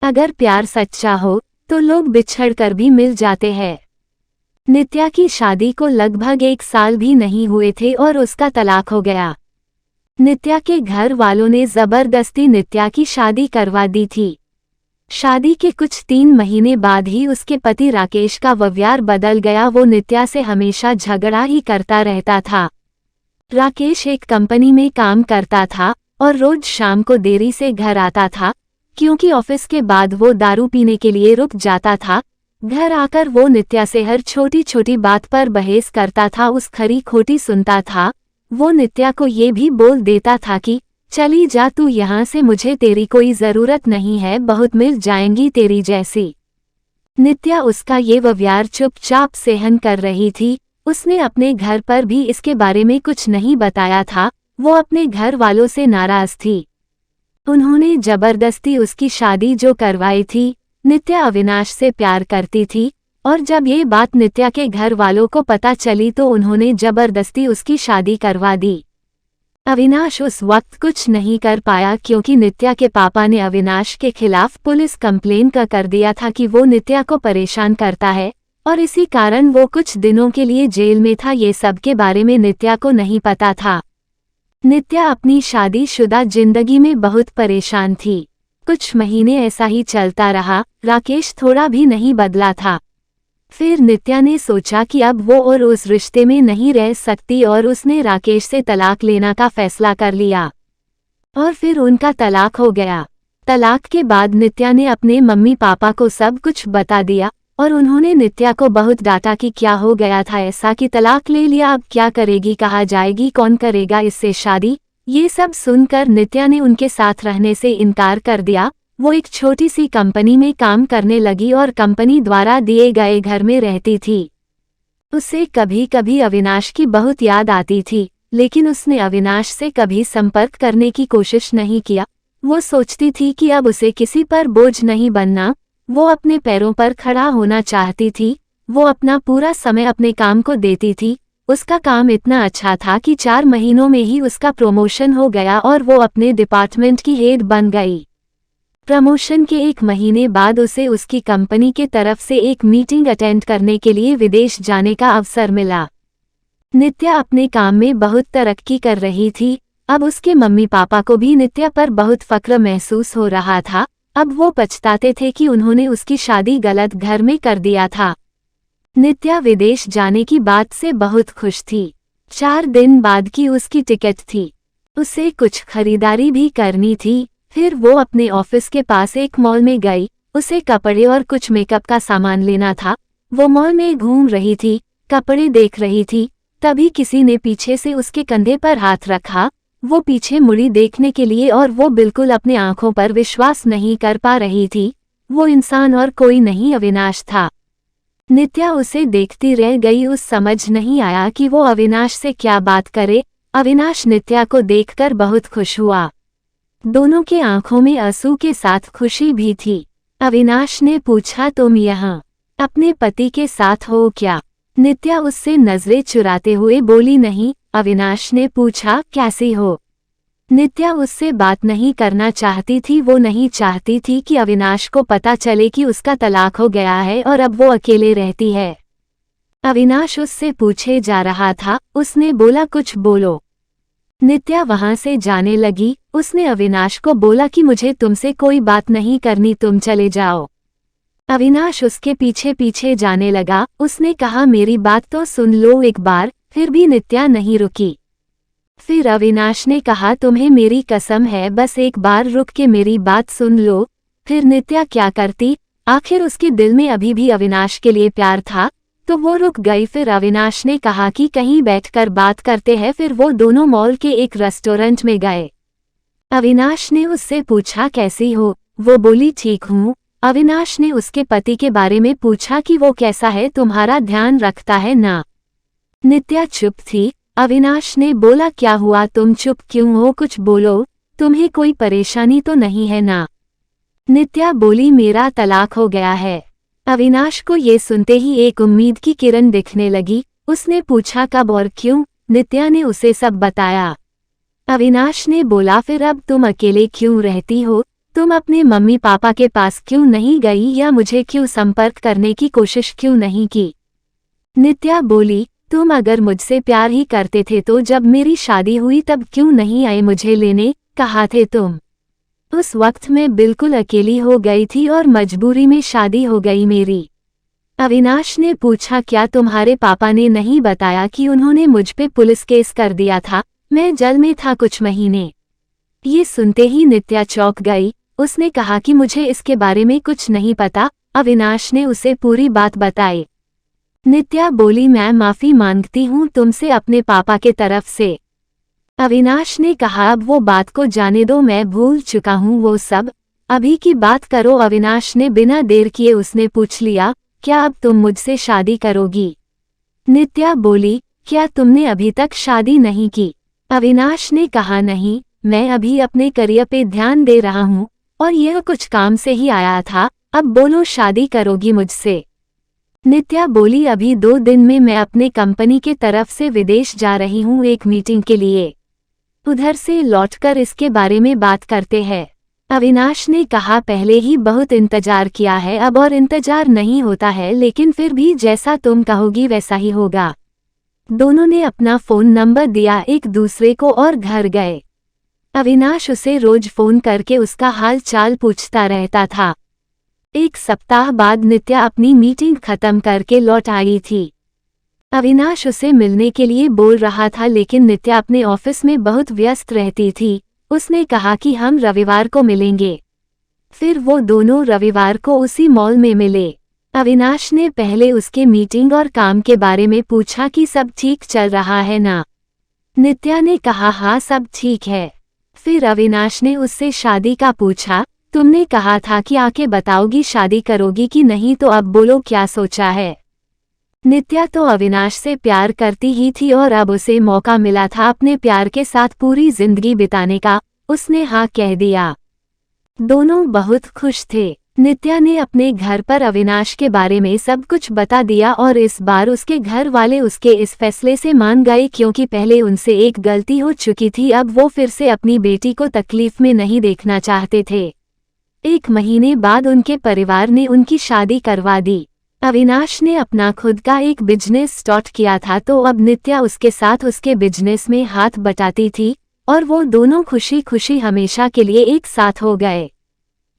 अगर प्यार सच्चा हो तो लोग बिछड़ कर भी मिल जाते हैं। नित्या की शादी को लगभग 1 साल भी नहीं हुए थे और उसका तलाक हो गया। नित्या के घर वालों ने जबरदस्ती नित्या की शादी करवा दी थी। शादी के कुछ 3 महीने बाद ही उसके पति राकेश का व्यवहार बदल गया। वो नित्या से हमेशा झगड़ा ही करता रहता था। राकेश एक कंपनी में काम करता था और रोज शाम को देरी से घर आता था, क्योंकि ऑफिस के बाद वो दारू पीने के लिए रुक जाता था। घर आकर वो नित्या से हर छोटी छोटी बात पर बहस करता था, उस खरी खोटी सुनता था। वो नित्या को ये भी बोल देता था कि चली जा तू यहाँ से, मुझे तेरी कोई जरूरत नहीं है, बहुत मिल जाएंगी तेरी जैसी। नित्या उसका ये व्यवहार चुपचाप सहन कर रही थी। उसने अपने घर पर भी इसके बारे में कुछ नहीं बताया था। वो अपने घर वालों से नाराज थी। उन्होंने जबरदस्ती उसकी शादी जो करवाई थी। नित्या अविनाश से प्यार करती थी और जब ये बात नित्या के घर वालों को पता चली तो उन्होंने जबरदस्ती उसकी शादी करवा दी। अविनाश उस वक्त कुछ नहीं कर पाया, क्योंकि नित्या के पापा ने अविनाश के खिलाफ पुलिस कंप्लेन कर दिया था कि वो नित्या को परेशान करता है और इसी कारण वो कुछ दिनों के लिए जेल में था। ये सब के बारे में नित्या को नहीं पता था। नित्या अपनी शादीशुदा जिंदगी में बहुत परेशान थी। कुछ महीने ऐसा ही चलता रहा। राकेश थोड़ा भी नहीं बदला था। फिर नित्या ने सोचा कि अब वो और उस रिश्ते में नहीं रह सकती और उसने राकेश से तलाक लेना का फैसला कर लिया और फिर उनका तलाक हो गया। तलाक के बाद नित्या ने अपने मम्मी पापा को सब कुछ बता दिया और उन्होंने नित्या को बहुत डांटा कि क्या हो गया था ऐसा कि तलाक ले लिया, अब क्या करेगी, कहाँ जाएगी, कौन करेगा इससे शादी। ये सब सुनकर नित्या ने उनके साथ रहने से इनकार कर दिया। वो एक छोटी सी कंपनी में काम करने लगी और कंपनी द्वारा दिए गए घर में रहती थी। उसे कभी कभी अविनाश की बहुत याद आती थी, लेकिन उसने अविनाश से कभी संपर्क करने की कोशिश नहीं किया। वो सोचती थी कि अब उसे किसी पर बोझ नहीं बनना। वो अपने पैरों पर खड़ा होना चाहती थी। वो अपना पूरा समय अपने काम को देती थी। उसका काम इतना अच्छा था कि 4 महीनों में ही उसका प्रमोशन हो गया और वो अपने डिपार्टमेंट की हेड बन गई। प्रमोशन के 1 महीने बाद उसे उसकी कंपनी के तरफ से एक मीटिंग अटेंड करने के लिए विदेश जाने का अवसर मिला। नित्या अपने काम में बहुत तरक्की कर रही थी। अब उसके मम्मी पापा को भी नित्या पर बहुत फक्र महसूस हो रहा था। अब वो पछताते थे कि उन्होंने उसकी शादी गलत घर में कर दिया था। नित्या विदेश जाने की बात से बहुत खुश थी। 4 दिन बाद की उसकी टिकट थी। उसे कुछ खरीदारी भी करनी थी। फिर वो अपने ऑफिस के पास एक मॉल में गई। उसे कपड़े और कुछ मेकअप का सामान लेना था। वो मॉल में घूम रही थी, कपड़े देख रही थी, तभी किसी ने पीछे से उसके कंधे पर हाथ रखा। वो पीछे मुड़ी देखने के लिए और वो बिल्कुल अपने आंखों पर विश्वास नहीं कर पा रही थी। वो इंसान और कोई नहीं अविनाश था। नित्या उसे देखती रह गई। उस समझ नहीं आया कि वो अविनाश से क्या बात करे। अविनाश नित्या को देखकर बहुत खुश हुआ। दोनों के आंखों में आंसू के साथ खुशी भी थी। अविनाश ने पूछा, तुम यहाँ अपने पति के साथ हो क्या? नित्या उससे नजरें चुराते हुए बोली, नहीं। अविनाश ने पूछा, कैसी हो? नित्या उससे बात नहीं करना चाहती थी। वो नहीं चाहती थी कि अविनाश को पता चले कि उसका तलाक हो गया है और अब वो अकेले रहती है। अविनाश उससे पूछे जा रहा था। उसने बोला, कुछ बोलो। नित्या वहां से जाने लगी। उसने अविनाश को बोला कि मुझे तुमसे कोई बात नहीं करनी, तुम चले जाओ। अविनाश उसके पीछे पीछे जाने लगा। उसने कहा, मेरी बात तो सुन लो एक बार। फिर भी नित्या नहीं रुकी। फिर अविनाश ने कहा, तुम्हें मेरी कसम है, बस एक बार रुक के मेरी बात सुन लो। फिर नित्या क्या करती? आखिर उसके दिल में अभी भी अविनाश के लिए प्यार था, तो वो रुक गई। फिर अविनाश ने कहा कि कहीं बैठकर बात करते हैं। फिर वो दोनों मॉल के एक रेस्टोरेंट में गए। अविनाश ने उससे पूछा, कैसी हो? वो बोली, ठीक हूँ। अविनाश ने उसके पति के बारे में पूछा कि वो कैसा है, तुम्हारा ध्यान रखता है ना? नित्या चुप थी। अविनाश ने बोला, क्या हुआ, तुम चुप क्यों हो, कुछ बोलो, तुम्हें कोई परेशानी तो नहीं है ना? नित्या बोली, मेरा तलाक हो गया है। अविनाश को ये सुनते ही एक उम्मीद की किरण दिखने लगी। उसने पूछा, कब और क्यों? नित्या ने उसे सब बताया। अविनाश ने बोला, फिर अब तुम अकेले क्यों रहती हो? तुम अपने मम्मी पापा के पास क्यों नहीं गई या मुझे क्यों संपर्क करने की कोशिश क्यों नहीं की? नित्या बोली, तुम अगर मुझसे प्यार ही करते थे तो जब मेरी शादी हुई तब क्यों नहीं आए मुझे लेने, कहा थे तुम। उस वक्त मैं बिल्कुल अकेली हो गई थी और मजबूरी में शादी हो गई मेरी। अविनाश ने पूछा, क्या तुम्हारे पापा ने नहीं बताया कि उन्होंने मुझ पे पुलिस केस कर दिया था? मैं जेल में था कुछ महीने। ये सुनते ही नित्या चौंक गई। उसने कहा कि मुझे इसके बारे में कुछ नहीं पता। अविनाश ने उसे पूरी बात बताई। नित्या बोली, मैं माफी मांगती हूँ तुमसे अपने पापा के तरफ से। अविनाश ने कहा, अब वो बात को जाने दो, मैं भूल चुका हूँ वो सब, अभी की बात करो। अविनाश ने बिना देर किए उसने पूछ लिया, क्या अब तुम मुझसे शादी करोगी? नित्या बोली, क्या तुमने अभी तक शादी नहीं की? अविनाश ने कहा, नहीं, मैं अभी अपने करियर पे ध्यान दे रहा हूँ और यह कुछ काम से ही आया था। अब बोलो, शादी करोगी मुझसे? नित्या बोली, अभी 2 दिन में मैं अपने कंपनी के तरफ से विदेश जा रही हूँ एक मीटिंग के लिए। उधर से लौटकर इसके बारे में बात करते हैं। अविनाश ने कहा, पहले ही बहुत इंतजार किया है, अब और इंतजार नहीं होता है, लेकिन फिर भी जैसा तुम कहोगी वैसा ही होगा। दोनों ने अपना फोन नंबर दिया एक दूसरे को और घर गए। अविनाश उसे रोज फोन करके उसका हाल चाल पूछता रहता था। 1 सप्ताह बाद नित्या अपनी मीटिंग खत्म करके लौट आई थी। अविनाश उसे मिलने के लिए बोल रहा था, लेकिन नित्या अपने ऑफिस में बहुत व्यस्त रहती थी। उसने कहा कि हम रविवार को मिलेंगे। फिर वो दोनों रविवार को उसी मॉल में मिले। अविनाश ने पहले उसके मीटिंग और काम के बारे में पूछा कि सब ठीक चल रहा है ना? नित्या ने कहा, हाँ सब ठीक है। फिर अविनाश ने उससे शादी का पूछा। तुमने कहा था कि आके बताओगी शादी करोगी कि नहीं, तो अब बोलो क्या सोचा है? नित्या तो अविनाश से प्यार करती ही थी और अब उसे मौका मिला था अपने प्यार के साथ पूरी जिंदगी बिताने का। उसने हाँ कह दिया। दोनों बहुत खुश थे। नित्या ने अपने घर पर अविनाश के बारे में सब कुछ बता दिया और इस बार उसके घर वाले उसके इस फैसले से मान गए, क्योंकि पहले उनसे एक गलती हो चुकी थी। अब वो फिर से अपनी बेटी को तकलीफ में नहीं देखना चाहते थे। 1 महीने बाद उनके परिवार ने उनकी शादी करवा दी। अविनाश ने अपना खुद का एक बिजनेस स्टार्ट किया था, तो अब नित्या उसके साथ उसके बिजनेस में हाथ बटाती थी और वो दोनों खुशी खुशी हमेशा के लिए एक साथ हो गए।